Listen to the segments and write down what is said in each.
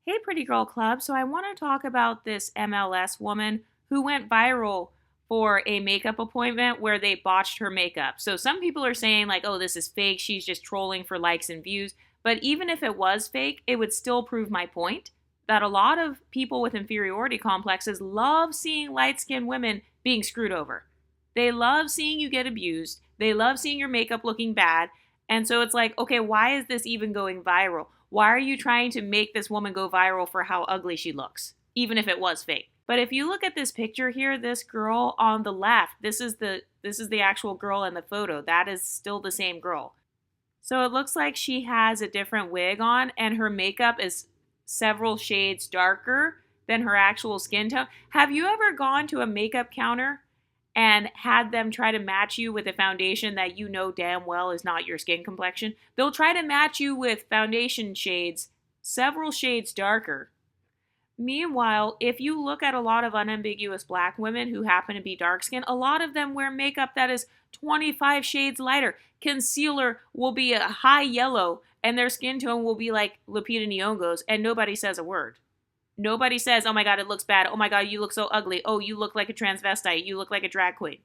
Hey, Pretty Girl Club. So, I want to talk about this MLS woman who went viral for a makeup appointment where they botched her makeup. So, some people are saying, like, oh, this is fake. She's just trolling for likes and views. But even if it was fake, it would still prove my point that a lot of people with inferiority complexes love seeing light skinned women being screwed over. They love seeing you get abused, they love seeing your makeup looking bad. And so it's like, okay, why is this even going viral? Why are you trying to make this woman go viral for how ugly she looks, even if it was fake? But if you look at this picture here, this girl on the left, this is the actual girl in the photo. That is still the same girl. So it looks like she has a different wig on and her makeup is several shades darker than her actual skin tone. Have you ever gone to a makeup counter and had them try to match you with a foundation that you know damn well is not your skin complexion? They'll try to match you with foundation shades several shades darker. Meanwhile, if you look at a lot of unambiguous black women who happen to be dark skinned, a lot of them wear makeup that is 25 shades lighter. Concealer will be a high yellow, and their skin tone will be like Lupita Nyong'o's, and nobody says a word. Nobody says, oh my God, it looks bad. Oh my God, you look so ugly. Oh, you look like a transvestite. You look like a drag queen.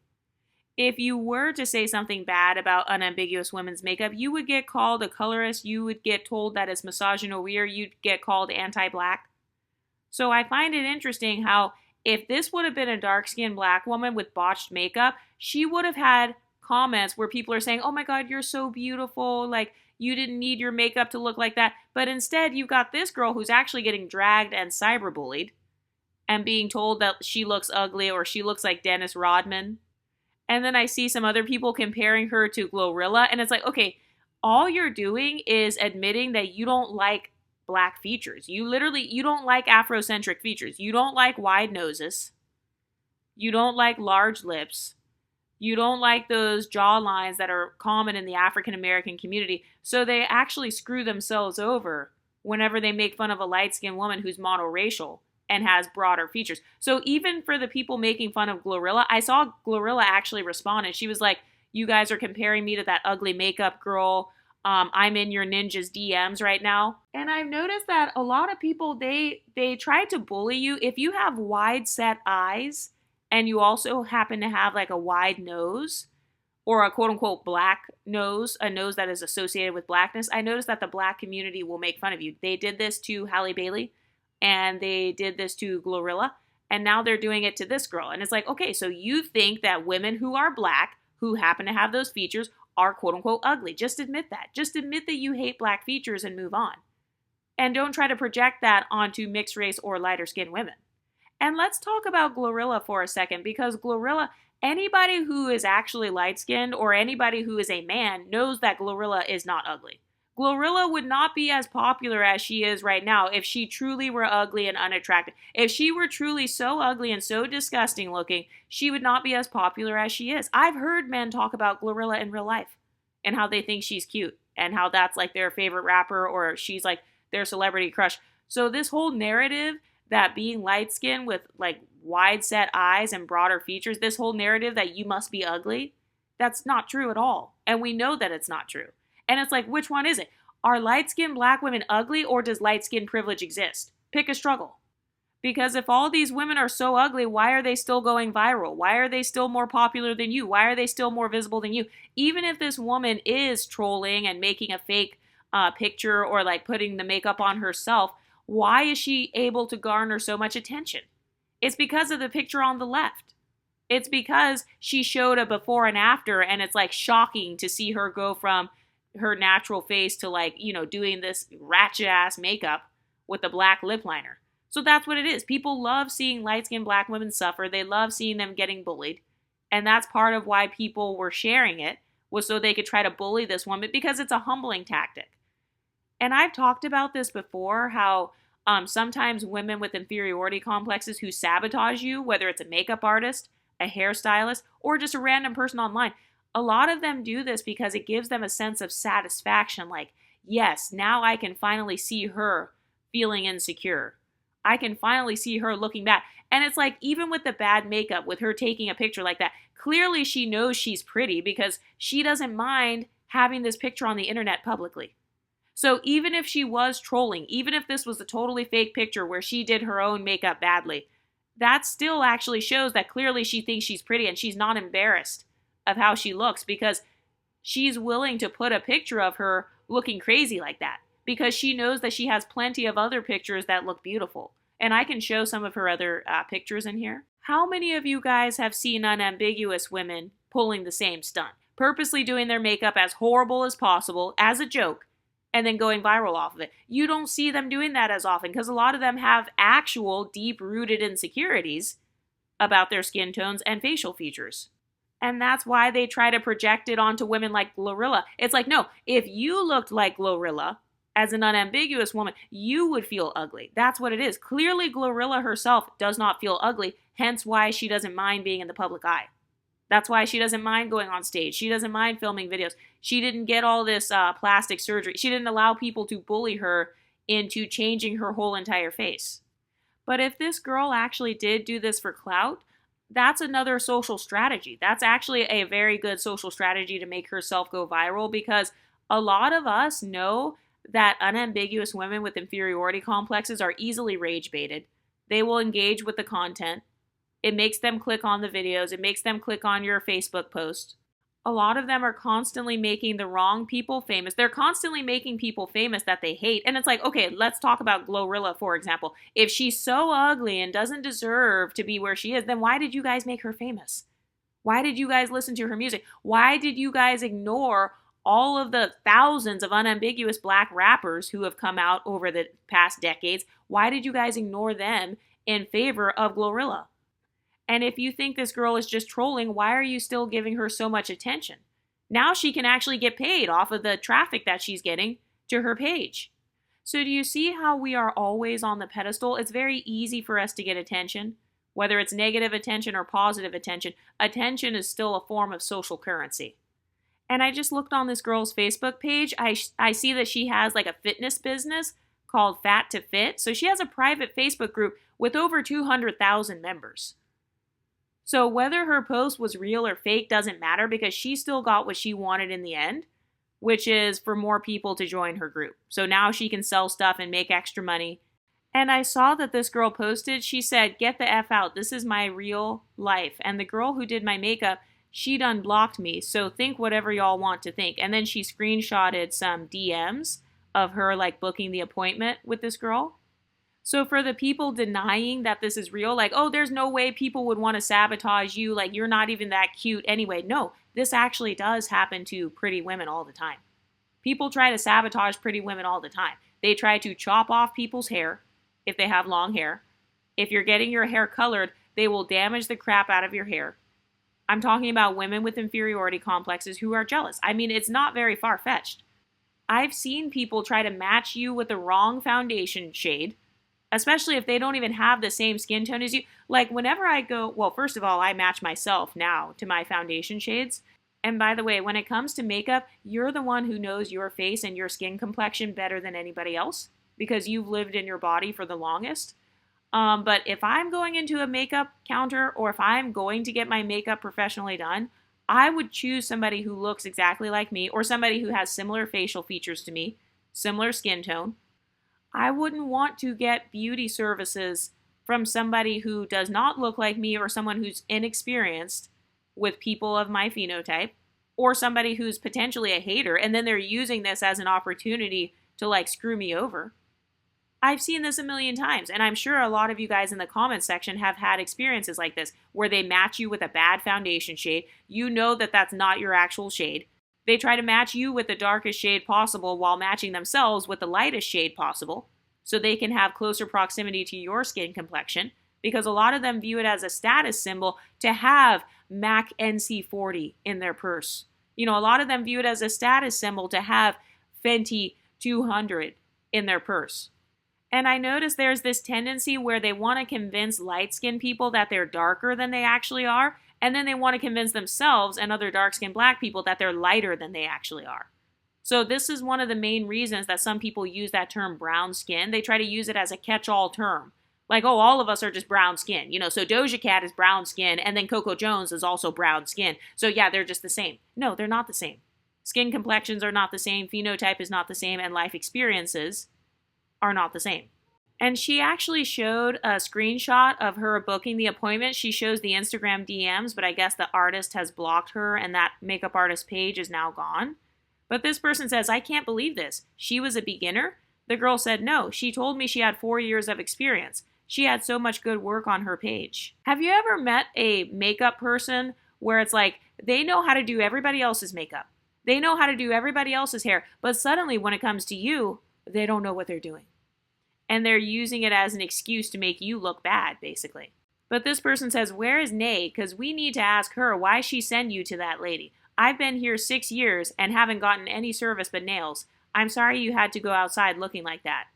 If you were to say something bad about unambiguous women's makeup, you would get called a colorist. You would get told that it's misogynoir. You'd get called anti-black. So I find it interesting how if this would have been a dark-skinned black woman with botched makeup, she would have had comments where people are saying, oh my God, you're so beautiful. Like, you didn't need your makeup to look like that. But instead, you've got this girl who's actually getting dragged and cyberbullied and being told that she looks ugly or she looks like Dennis Rodman. And then I see some other people comparing her to Glorilla. And it's like, okay, all you're doing is admitting that you don't like black features. You don't like Afrocentric features. You don't like wide noses. You don't like large lips. You don't like those jaw lines that are common in the African American community. So they actually screw themselves over whenever they make fun of a light-skinned woman who's monoracial and has broader features. So even for the people making fun of Glorilla, I saw Glorilla actually respond, and she was like, you guys are comparing me to that ugly makeup girl. I'm in your ninja's DMs right now. And I've noticed that a lot of people, they try to bully you. If you have wide set eyes and you also happen to have like a wide nose or a quote unquote black nose, a nose that is associated with blackness, I noticed that the black community will make fun of you. They did this to Halle Bailey and they did this to Glorilla, and now they're doing it to this girl. And it's like, okay, so you think that women who are black, who happen to have those features, are quote unquote ugly. Just admit that. Just admit that you hate black features and move on. And don't try to project that onto mixed race or lighter skinned women. And let's talk about Glorilla for a second, because Glorilla, anybody who is actually light skinned or anybody who is a man knows that Glorilla is not ugly. Glorilla would not be as popular as she is right now if she truly were ugly and unattractive. If she were truly so ugly and so disgusting looking, she would not be as popular as she is. I've heard men talk about Glorilla in real life and how they think she's cute and how that's like their favorite rapper or she's like their celebrity crush. So this whole narrative that being light skinned with like wide set eyes and broader features, this whole narrative that you must be ugly, that's not true at all. And we know that it's not true. And it's like, which one is it? Are light-skinned black women ugly, or does light-skinned privilege exist? Pick a struggle. Because if all these women are so ugly, why are they still going viral? Why are they still more popular than you? Why are they still more visible than you? Even if this woman is trolling and making a fake picture or like putting the makeup on herself, why is she able to garner so much attention? It's because of the picture on the left. It's because she showed a before and after, and it's like shocking to see her go from her natural face to like, doing this ratchet ass makeup with a black lip liner. So that's what it is. People love seeing light-skinned black women suffer. They love seeing them getting bullied. And that's part of why people were sharing it, was so they could try to bully this woman, because it's a humbling tactic. And I've talked about this before, how sometimes women with inferiority complexes who sabotage you, whether it's a makeup artist, a hairstylist, or just a random person online, a lot of them do this because it gives them a sense of satisfaction. Like, yes, now I can finally see her feeling insecure. I can finally see her looking back. And it's like, even with the bad makeup, with her taking a picture like that, clearly she knows she's pretty because she doesn't mind having this picture on the internet publicly. So even if she was trolling, even if this was a totally fake picture where she did her own makeup badly, that still actually shows that clearly she thinks she's pretty and she's not embarrassed of how she looks because she's willing to put a picture of her looking crazy like that because she knows that she has plenty of other pictures that look beautiful. And I can show some of her other pictures in here. How many of you guys have seen unambiguous women pulling the same stunt? Purposely doing their makeup as horrible as possible, as a joke, and then going viral off of it. You don't see them doing that as often because a lot of them have actual deep-rooted insecurities about their skin tones and facial features. And that's why they try to project it onto women like Glorilla. It's like, no, if you looked like Glorilla as an unambiguous woman, you would feel ugly. That's what it is. Clearly, Glorilla herself does not feel ugly, hence why she doesn't mind being in the public eye. That's why she doesn't mind going on stage. She doesn't mind filming videos. She didn't get all this plastic surgery. She didn't allow people to bully her into changing her whole entire face. But if this girl actually did do this for clout, that's another social strategy. That's actually a very good social strategy to make herself go viral because a lot of us know that unambiguous women with inferiority complexes are easily rage baited. They will engage with the content. It makes them click on the videos. It makes them click on your Facebook post. A lot of them are constantly making the wrong people famous. They're constantly making people famous that they hate. And it's like, okay, let's talk about Glorilla, for example. If she's so ugly and doesn't deserve to be where she is, then why did you guys make her famous? Why did you guys listen to her music? Why did you guys ignore all of the thousands of unambiguous black rappers who have come out over the past decades? Why did you guys ignore them in favor of Glorilla? And if you think this girl is just trolling, why are you still giving her so much attention? Now she can actually get paid off of the traffic that she's getting to her page. So do you see how we are always on the pedestal? It's very easy for us to get attention. Whether it's negative attention or positive attention, attention is still a form of social currency. And I just looked on this girl's Facebook page. I see that she has like a fitness business called Fat to Fit. So she has a private Facebook group with over 200,000 members. So whether her post was real or fake doesn't matter because she still got what she wanted in the end, which is for more people to join her group. So now she can sell stuff and make extra money. And I saw that this girl posted, she said, "Get the F out, this is my real life." And the girl who did my makeup, she done blocked me, so think whatever y'all want to think. And then she screenshotted some DMs of her like booking the appointment with this girl. So for the people denying that this is real, like, oh, there's no way people would want to sabotage you, like you're not even that cute anyway. No, this actually does happen to pretty women all the time. People try to sabotage pretty women all the time. They try to chop off people's hair if they have long hair. If you're getting your hair colored, they will damage the crap out of your hair. I'm talking about women with inferiority complexes who are jealous. I mean, it's not very far-fetched. I've seen people try to match you with the wrong foundation shade, especially if they don't even have the same skin tone as you. Like whenever I go, well, first of all, I match myself now to my foundation shades. And by the way, when it comes to makeup, you're the one who knows your face and your skin complexion better than anybody else because you've lived in your body for the longest. But if I'm going into a makeup counter or if I'm going to get my makeup professionally done, I would choose somebody who looks exactly like me or somebody who has similar facial features to me, similar skin tone. I wouldn't want to get beauty services from somebody who does not look like me or someone who's inexperienced with people of my phenotype or somebody who's potentially a hater and then they're using this as an opportunity to like screw me over. I've seen this a million times, and I'm sure a lot of you guys in the comments section have had experiences like this where they match you with a bad foundation shade. You know that that's not your actual shade. They try to match you with the darkest shade possible while matching themselves with the lightest shade possible so they can have closer proximity to your skin complexion because a lot of them view it as a status symbol to have MAC NC40 in their purse. You know, a lot of them view it as a status symbol to have Fenty 200 in their purse. And I notice there's this tendency where they want to convince light-skinned people that they're darker than they actually are, and then they want to convince themselves and other dark-skinned black people that they're lighter than they actually are. So this is one of the main reasons that some people use that term brown skin. They try to use it as a catch-all term. Like, oh, all of us are just brown skin. You know, so Doja Cat is brown skin, and then Coco Jones is also brown skin. So yeah, they're just the same. No, they're not the same. Skin complexions are not the same, phenotype is not the same, and life experiences are not the same. And she actually showed a screenshot of her booking the appointment. She shows the Instagram DMs, but I guess the artist has blocked her and that makeup artist page is now gone. But this person says, I can't believe this. She was a beginner? The girl said no. She told me she had 4 years of experience. She had so much good work on her page. Have you ever met a makeup person where it's like they know how to do everybody else's makeup? They know how to do everybody else's hair, but suddenly when it comes to you, they don't know what they're doing. And they're using it as an excuse to make you look bad, basically. But this person says, where is Nay? Because we need to ask her why she sent you to that lady. I've been here 6 years and haven't gotten any service but nails. I'm sorry you had to go outside looking like that.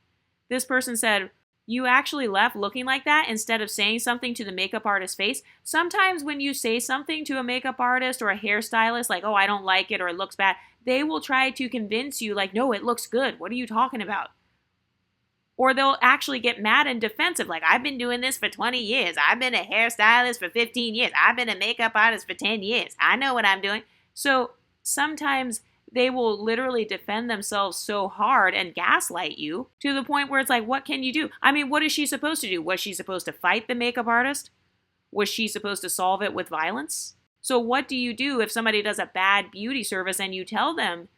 This person said, you actually left looking like that instead of saying something to the makeup artist's face? Sometimes when you say something to a makeup artist or a hairstylist, like, oh, I don't like it or it looks bad, they will try to convince you, like, no, it looks good. What are you talking about? Or they'll actually get mad and defensive, like, I've been doing this for 20 years. I've been a hairstylist for 15 years. I've been a makeup artist for 10 years. I know what I'm doing. So sometimes they will literally defend themselves so hard and gaslight you to the point where it's like, what can you do? I mean, what is she supposed to do? Was she supposed to fight the makeup artist? Was she supposed to solve it with violence? So what do you do if somebody does a bad beauty service and you tell them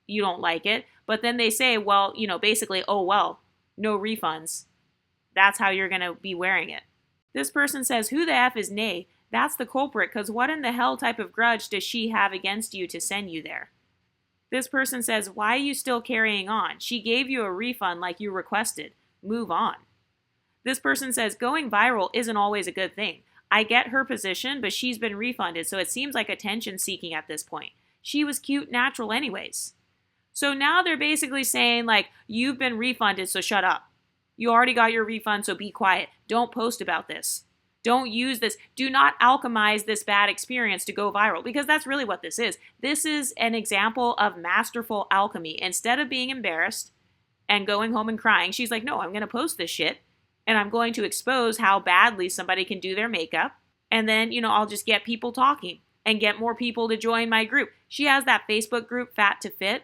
you don't like it, but then they say, well, basically, oh, well, no refunds. That's how you're going to be wearing it. This person says, who the F is Nay? That's the culprit, because what in the hell type of grudge does she have against you to send you there? This person says, why are you still carrying on? She gave you a refund like you requested. Move on. This person says, going viral isn't always a good thing. I get her position, but she's been refunded, so it seems like attention seeking at this point. She was cute, natural anyways. So now they're basically saying, like, you've been refunded, so shut up. You already got your refund, so be quiet. Don't post about this. Don't use this. Do not alchemize this bad experience to go viral, because that's really what this is. This is an example of masterful alchemy. Instead of being embarrassed and going home and crying, she's like, no, I'm going to post this shit, and I'm going to expose how badly somebody can do their makeup, and then, I'll just get people talking and get more people to join my group. She has that Facebook group, Fat to Fit.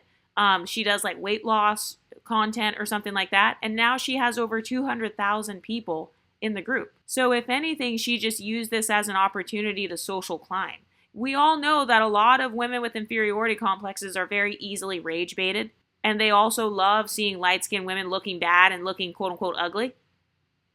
She does like weight loss content or something like that. And now she has over 200,000 people in the group. So if anything, she just used this as an opportunity to social climb. We all know that a lot of women with inferiority complexes are very easily rage baited. And they also love seeing light-skinned women looking bad and looking quote unquote ugly.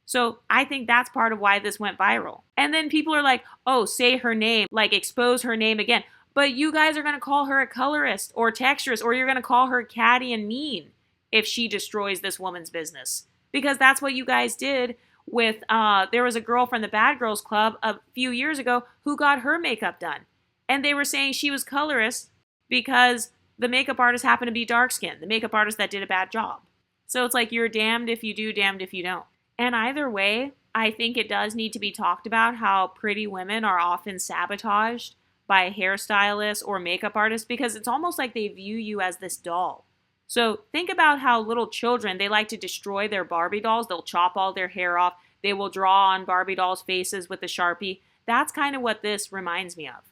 So I think that's part of why this went viral. And then people are like, oh, say her name, like expose her name again. But you guys are going to call her a colorist or texturist, or you're going to call her catty and mean if she destroys this woman's business. Because that's what you guys did with, there was a girl from the Bad Girls Club a few years ago who got her makeup done. And they were saying she was colorist because the makeup artist happened to be dark-skinned, the makeup artist that did a bad job. So it's like you're damned if you do, damned if you don't. And either way, I think it does need to be talked about how pretty women are often sabotaged by hairstylists or makeup artists, because it's almost like they view you as this doll. So think about how little children, they like to destroy their Barbie dolls. They'll chop all their hair off. They will draw on Barbie dolls' faces with a Sharpie. That's kind of what this reminds me of.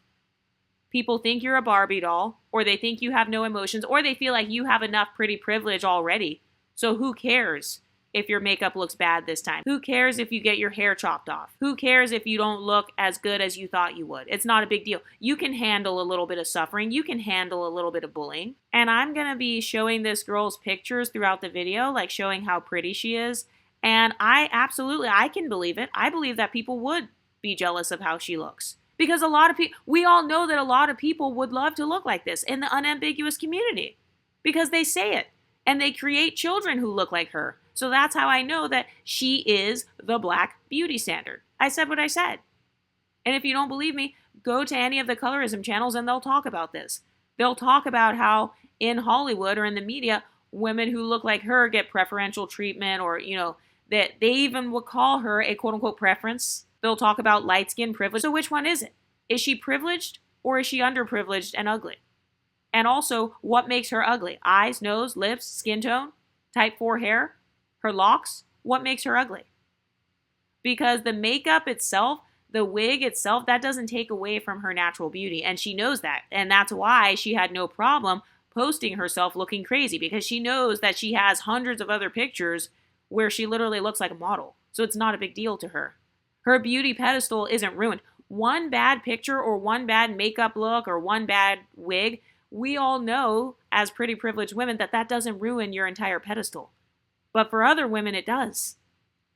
People think you're a Barbie doll, or they think you have no emotions, or they feel like you have enough pretty privilege already. So who cares if your makeup looks bad this time? Who cares if you get your hair chopped off? Who cares if you don't look as good as you thought you would? It's not a big deal. You can handle a little bit of suffering. You can handle a little bit of bullying. And I'm going to be showing this girl's pictures throughout the video, like showing how pretty she is. And I can believe it. I believe that people would be jealous of how she looks. Because a lot of people, we all know that a lot of people would love to look like this in the unambiguous community. Because they say it. And they create children who look like her. So that's how I know that she is the black beauty standard. I said what I said. And if you don't believe me, go to any of the colorism channels and they'll talk about this. They'll talk about how in Hollywood or in the media, women who look like her get preferential treatment, or, that they even would call her a quote unquote preference. They'll talk about light skin privilege. So which one is it? Is she privileged or is she underprivileged and ugly? And also, what makes her ugly? Eyes, nose, lips, skin tone, type 4 hair, her locks? What makes her ugly? Because the makeup itself, the wig itself, that doesn't take away from her natural beauty. And she knows that. And that's why she had no problem posting herself looking crazy because she knows that she has hundreds of other pictures where she literally looks like a model. So it's not a big deal to her. Her beauty pedestal isn't ruined. One bad picture or one bad makeup look or one bad wig, we all know as pretty privileged women that that doesn't ruin your entire pedestal. But for other women, it does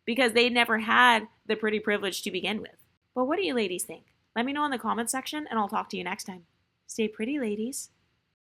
because they never had the pretty privilege to begin with. But what do you ladies think? Let me know in the comments section and I'll talk to you next time. Stay pretty, ladies.